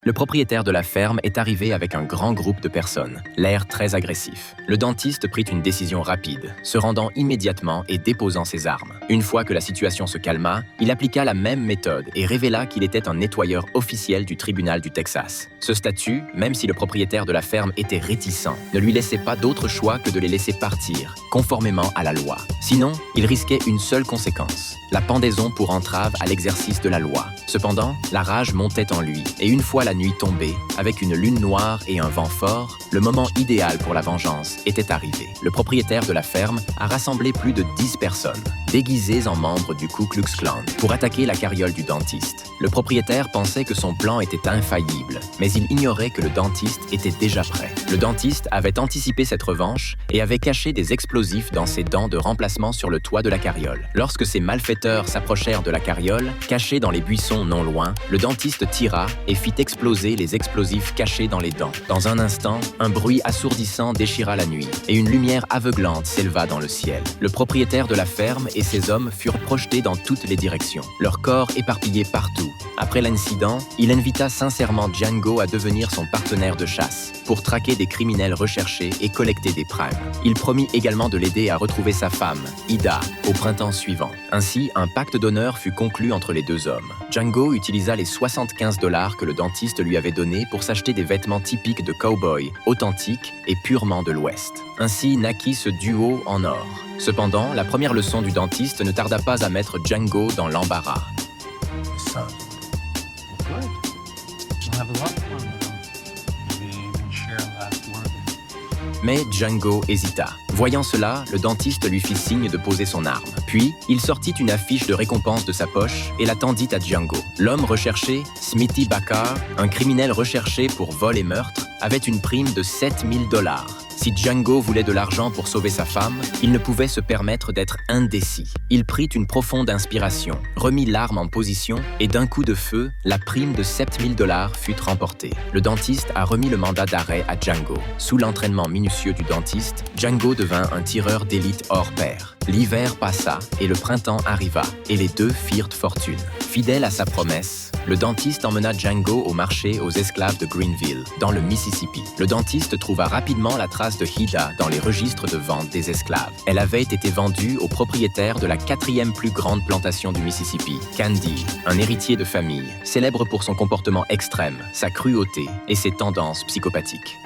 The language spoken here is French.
Le propriétaire de la ferme est arrivé avec un grand groupe de personnes, l'air très agressif. Le dentiste prit une décision rapide, se rendant immédiatement et déposant ses armes. Une fois que la situation se calma, il appliqua la même méthode et révéla qu'il était un nettoyeur officiel du tribunal du Texas. Ce statut, même si le propriétaire de la ferme était réticent, ne lui laissait pas d'autre choix que de les laisser partir, conformément à la loi. Sinon, il risquait une seule conséquence, la pendaison pour entrave à l'exercice de la loi. Cependant, la rage montait en lui, et une fois la nuit tombée, avec une lune noire et un vent fort, le moment idéal pour la vengeance était arrivé. Le propriétaire de la ferme a rassemblé plus de 10 personnes, déguisées en membres du Ku Klux Klan, pour attaquer la carriole du dentiste. Le propriétaire pensait que son plan était infaillible, mais il ignorait que le dentiste était déjà prêt. Le dentiste avait anticipé cette revanche et avait caché des explosifs dans ses dents de remplacement sur le toit de la carriole. Lorsque ces malfaiteurs s'approchèrent de la carriole, cachés dans les buissons non loin, le dentiste tira et fit exploser les explosifs cachés dans les dents. Dans un instant, un bruit assourdissant déchira la nuit et une lumière aveuglante s'éleva dans le ciel. Le propriétaire de la ferme et ses hommes furent projetés dans toutes les directions, leurs corps éparpillés partout. Après l'incident, il invita sincèrement Django à devenir son partenaire de chasse pour traquer des criminels recherchés et collecter des primes. Il promit également de l'aider à retrouver sa femme, Ida, au printemps suivant. Ainsi, un pacte d'honneur fut conclu entre les deux hommes. Django utilisa les 75 $ que le dentiste lui avait donnés pour s'acheter des vêtements typiques de cow-boy, authentiques et purement de l'Ouest. Ainsi naquit ce duo en or. Cependant, la première leçon du dentiste ne tarda pas à mettre Django dans l'embarras. Mais Django hésita. Voyant cela, le dentiste lui fit signe de poser son arme. Puis, il sortit une affiche de récompense de sa poche et la tendit à Django. L'homme recherché, Smithy Bakar, un criminel recherché pour vol et meurtre, avait une prime de 7 000 $. Si Django voulait de l'argent pour sauver sa femme, il ne pouvait se permettre d'être indécis. Il prit une profonde inspiration, remit l'arme en position et d'un coup de feu, la prime de 7 000 $ fut remportée. Le dentiste a remis le mandat d'arrêt à Django. Sous l'entraînement minutieux du dentiste, Django devint un tireur d'élite hors pair. L'hiver passa et le printemps arriva, et les deux firent fortune. Fidèle à sa promesse, le dentiste emmena Django au marché aux esclaves de Greenville, dans le Mississippi. Le dentiste trouva rapidement la trace de Ida dans les registres de vente des esclaves. Elle avait été vendue au propriétaire de la 4e plus grande plantation du Mississippi, Candy, un héritier de famille, célèbre pour son comportement extrême, sa cruauté et ses tendances psychopathiques.